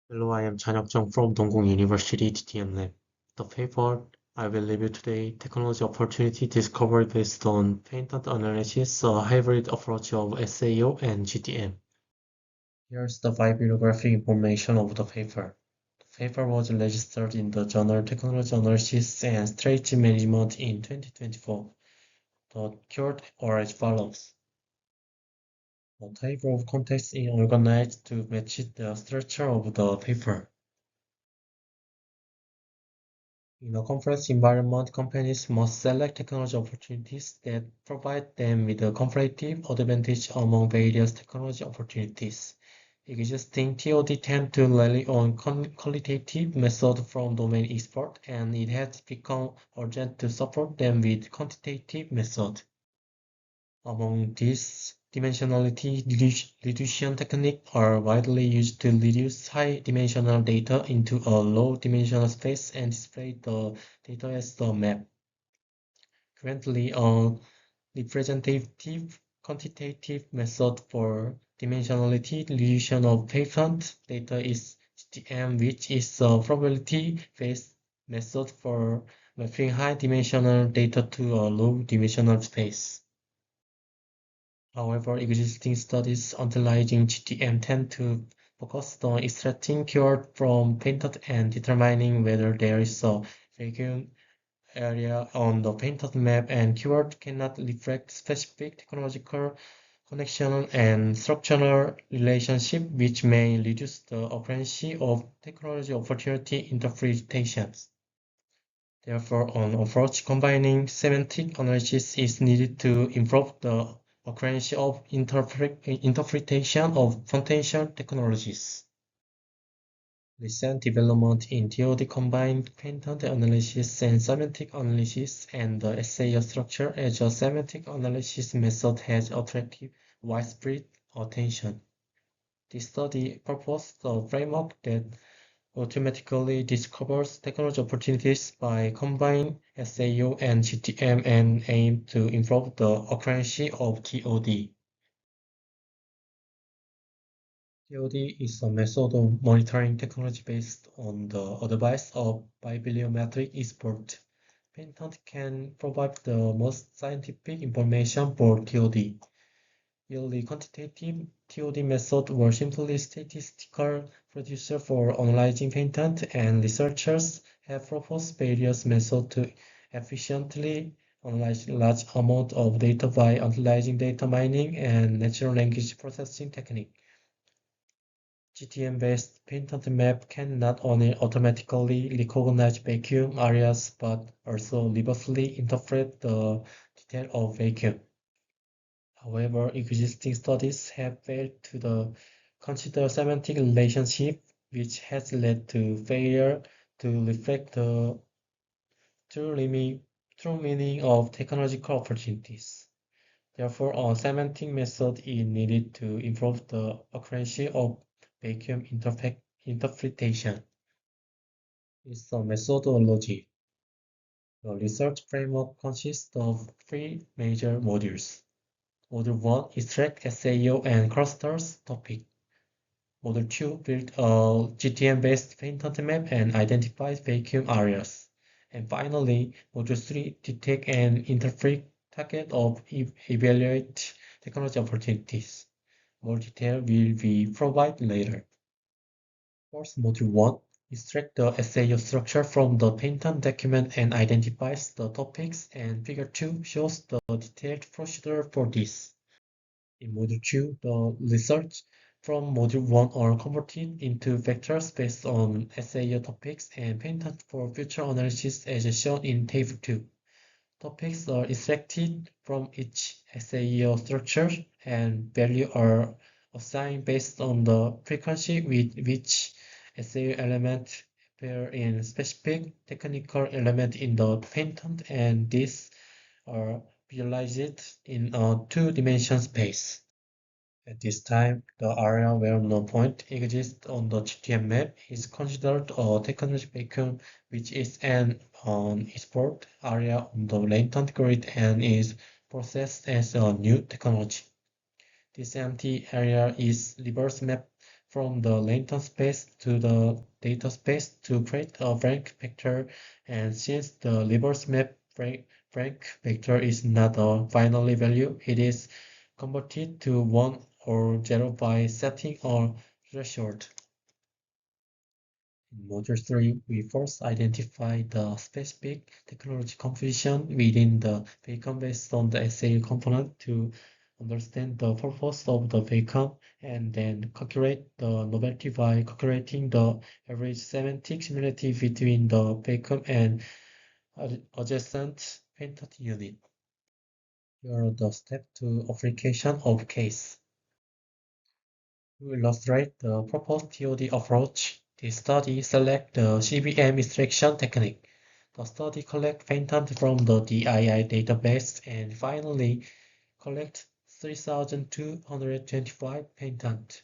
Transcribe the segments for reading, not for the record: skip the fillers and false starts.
Hello, I am Chanyak Jung from Dongguk University TTM Lab. The paper I will review today, Technology Opportunity Discovered based on Patent Analysis, a hybrid approach of SAO and GTM. Here's the bibliographic information of the paper. The paper was registered in the journal Technology Analysis and Strategy Management in 2024. The keyword are as follows. The table of contents is organized to match the structure of the paper. In a conference environment, companies must select technology opportunities that provide them with a competitive advantage among various technology opportunities. Existing TOD tend to rely on qualitative methods from domain experts, and it has become urgent to support them with quantitative methods. Among these, dimensionality reduction techniques are widely used to reduce high-dimensional data into a low-dimensional space and display the data as a map. Currently, a representative quantitative method for dimensionality reduction of patent data is GTM, which is a probability-based method for mapping high-dimensional data to a low-dimensional space. However, existing studies analyzing GTM tend to focus on extracting keyword from painted and determining whether there is a vacuum area on the painted map, and keyword cannot reflect specific technological connection and structural relationship, which may reduce the accuracy of technology opportunity interpretations. Therefore, an approach combining semantic analysis is needed to improve the accuracy of interpretation of potential technologies. Recent development in TOD combined patent analysis and semantic analysis, and the SAO structure as a semantic analysis method has attracted widespread attention. This study proposed a framework that automatically discovers technology opportunities by combining SAO and GTM and aim to improve the accuracy of TOD. TOD is a method of monitoring technology based on the advice of bibliometric expert. Patent can provide the most scientific information for TOD. Early quantitative TOD methods were simply statistical producers for analyzing patent, and researchers have proposed various methods to efficiently analyze large amounts of data by utilizing data mining and natural language processing techniques. GTM-based patent map can not only automatically recognize vacuum areas but also reversely interpret the detail of vacuum. However, existing studies have failed to consider semantic relationship, which has led to failure to reflect the true meaning of technological opportunities. Therefore, a semantic method is needed to improve the accuracy of vacuum interpretation. It's a methodology. The research framework consists of three major modules. Module 1 extract SAO and clusters topic. Module 2 build a GTM-based patent map and identifies vacuum areas. And finally, Module 3 detect and interpret target of evaluate technology opportunities. More detail will be provided later. First, Module 1 extract the SAO structure from the patent document and identifies the topics, and Figure 2 shows the detailed procedure for this. In Module 2, the results from Module 1 are converted into vectors based on SAO topics and painted for future analysis as shown in Table 2. Topics are extracted from each SAO structure, and values are assigned based on the frequency with which SAO elements appear in specific technical element in the patent, and these are visualized in a two-dimensional space. At this time, the area where no point exists on the GTM map is considered a technology vacuum, which is an export area on the latent grid and is processed as a new technology. This empty area is reverse mapped from the lantern space to the data space to create a Frank vector, and since the reverse map Frank vector is not a binary value, it is converted to 1 or 0 by setting a threshold. In Module 3, we first identify the specific technology composition within the vehicle based on the SAE component to understand the purpose of the vehicle, and then calculate the novelty by calculating the average semantic similarity between the vehicle and adjacent painted unit. Here are the step 2 application of case. To illustrate the proposed TOD approach, the study select the CBM extraction technique. The study collect patent from the DII database and finally collect 3,225 patent.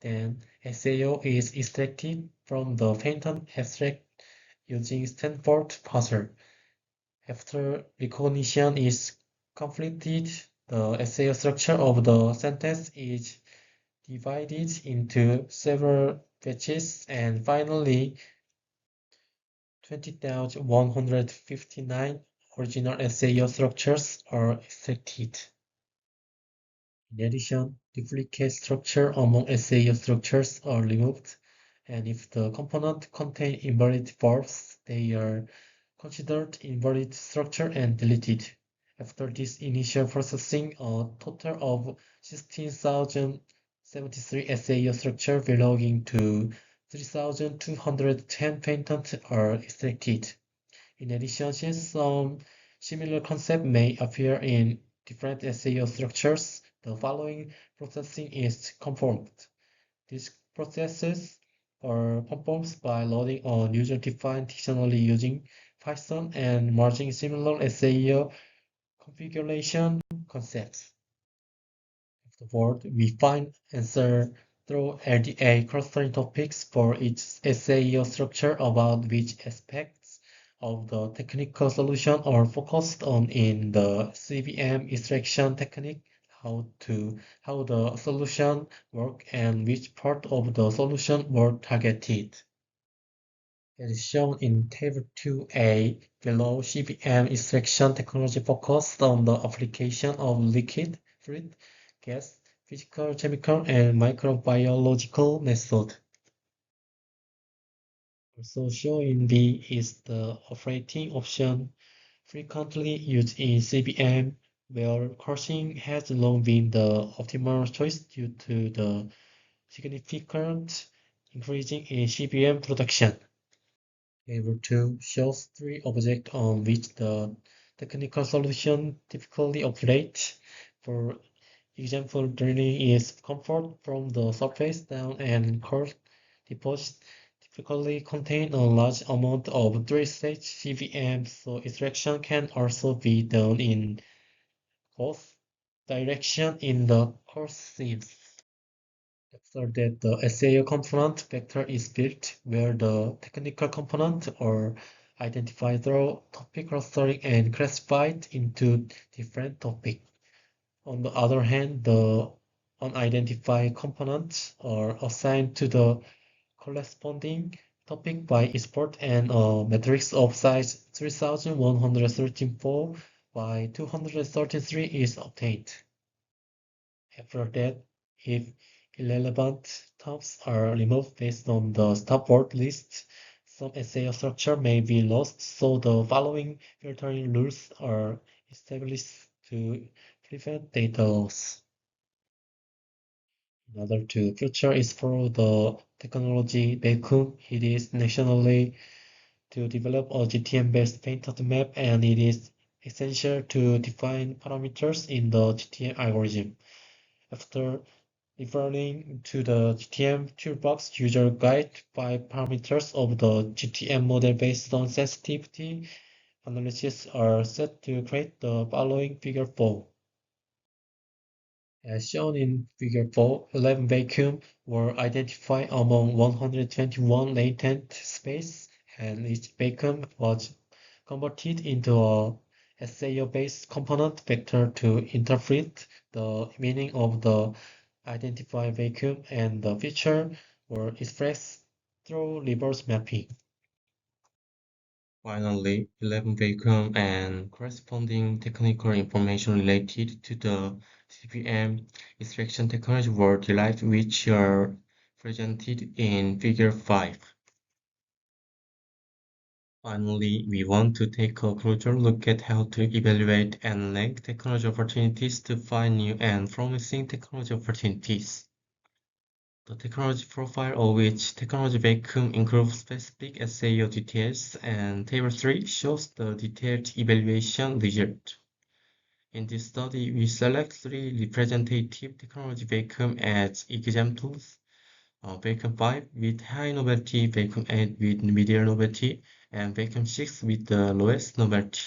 Then SAO is extracted from the patent abstract using Stanford parser. After recognition is completed, the SAO structure of the sentence is divided into several batches, and finally 20,159 original SAO structures are extracted. In addition, duplicate structure among SAO structures are removed, and if the component contain invalid verbs, they are considered invalid structure and deleted. After this initial processing, a total of 16,073 SAO structure belonging to 3,210 patents are extracted. In addition, since some similar concept may appear in different SAO structures, the following processing is performed. These processes are performed by loading a user-defined dictionary using Python and merging similar SAO configuration concepts. Afterward, we find answer through LDA clustering topics for each SAO structure about which aspects of the technical solution are focused on in the CVM extraction technique, how the solution work and which part of the solution were targeted. As shown in Table 2A below, CVM extraction technology focused on the application of liquid, fluid, gas, physical, chemical, and microbiological method. Also shown in B is the operating option frequently used in CVM, where coursing has long been the optimal choice due to the significant increasing in CVM production. Table 2 shows three objects on which the technical solution typically operates. For example, draining is comfort from the surface down, and coarse deposits typically contain a large amount of three-stage CVM, so extraction can also be done in both directions in the course seams. After that, the SAO component vector is built, where the technical component are identified through topic clustering and classified into different topics. On the other hand, the unidentified components are assigned to the corresponding topic by export, and a matrix of size 3134 by 233 is obtained. After that, if irrelevant terms are removed based on the stopword list, some SAO structure may be lost, so the following filtering rules are established to prevent data loss. Another two feature is for the technology vacuum. It is nationally to develop a GTM-based painted map, and it is essential to define parameters in the GTM algorithm. After referring to the GTM toolbox user guide, 5 parameters of the GTM model based on sensitivity analysis are set to create the following figure 4. As shown in Figure 4, 11 vacuums were identified among 121 latent space, and each vacuum was converted into a SAO-based component vector to interpret the meaning of the identified vacuum and the feature were expressed through reverse mapping. Finally, 11 vacuum and corresponding technical information related to the CPM extraction technology were derived, which are presented in Figure 5. Finally, we want to take a closer look at how to evaluate and rank technology opportunities to find new and promising technology opportunities. The technology profile of each technology vacuum includes specific SAO details, and Table 3 shows the detailed evaluation result. In this study, we select three representative technology vacuum as examples: vacuum 5 with high novelty, vacuum 8 with medium novelty, and vacuum 6 with the lowest novelty.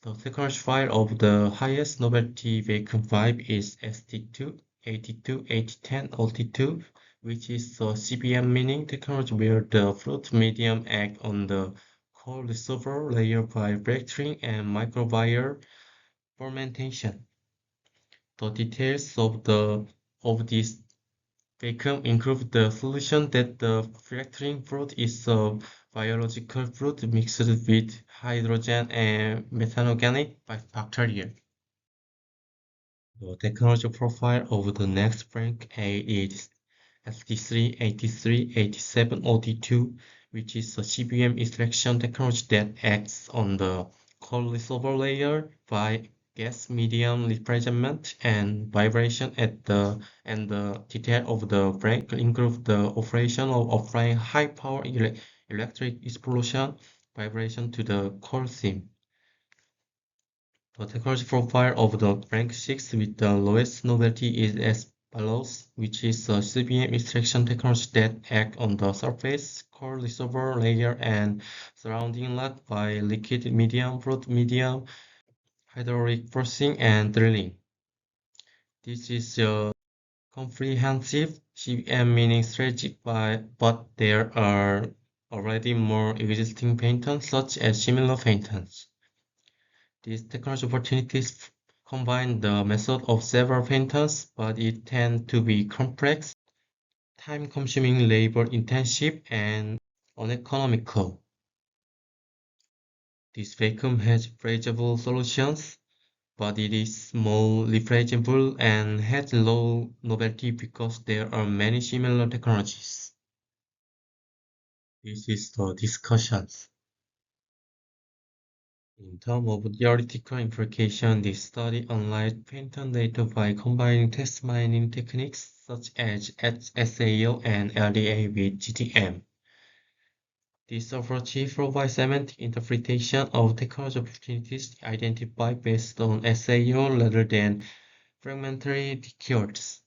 The technology file of the highest novelty vacuum 5 is ST2, 82, 8010, OT2, which is the CBM, meaning technology where the fluid medium act on the core reservoir layer by fracturing and microbial fermentation. The details of this vacuum include the solution that the fracturing fluid is a biological fluid mixed with hydrogen and methanogenic bacteria. The technology profile of the next Frank A is ST3, 83, 87, OT2, which is a CBM extraction technology that acts on the cold reservoir layer by gas medium replacement and vibration at the detail of the Frank include the operation of applying high power electric explosion vibration to the core seam. The technology profile of the rank 6 with the lowest novelty is as follows, which is a CBM extraction technology that acts on the surface, core reservoir layer, and surrounding rock by liquid medium, fluid medium, hydraulic forcing, and drilling. This is a comprehensive CBM meaning strategy, but there are already more existing patents such as similar patents. These technology opportunities combine the method of several patents, but it tends to be complex, time-consuming, labor-intensive, and uneconomical. This vacuum has freezable solutions, but it is small, refrigerable, and has low novelty because there are many similar technologies. This is the discussions. In terms of theoretical implication, this study analyzed pattern data by combining test mining techniques such as SAO and LDA with GTM. This approach provides semantic interpretation of technology opportunities identified based on SAO rather than fragmentary keywords.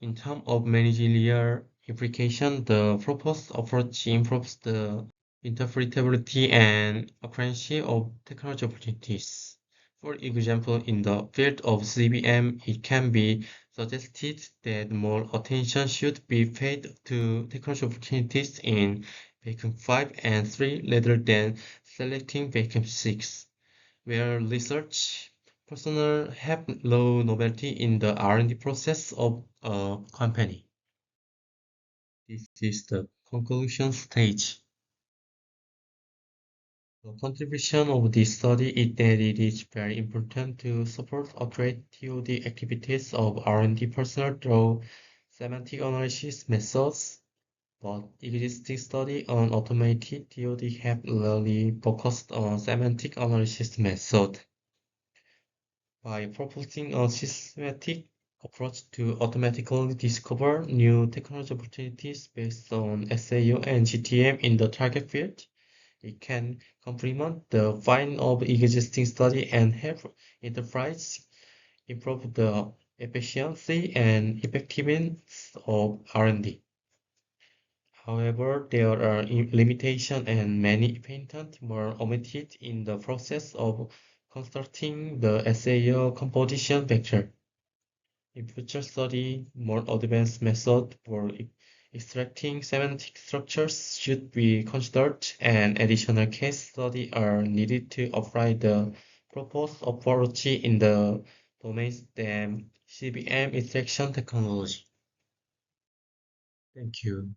In terms of managerial implication, the proposed approach improves the interpretability and accuracy of technology opportunities. For example, in the field of CBM, it can be suggested that more attention should be paid to technology opportunities in vacuum 5 and 3 rather than selecting vacuum 6, where research personnel have low novelty in the R&D process of a company. This is the conclusion stage. The contribution of this study is that it is very important to support accurate TOD activities of R&D personnel through semantic analysis methods, but existing studies on automated TOD have rarely focused on semantic analysis method. By proposing a systematic approach to automatically discover new technology opportunities based on SAO and GTM in the target field, it can complement the finding of existing study and help enterprise improve the efficiency and effectiveness of R&D. However, there are limitations and many patents were omitted in the process of constructing the SAO composition vector. In future study, more advanced methods for extracting semantic structures should be considered, and additional case studies are needed to apply the proposed approach in the domains than CBM extraction technology. Thank you.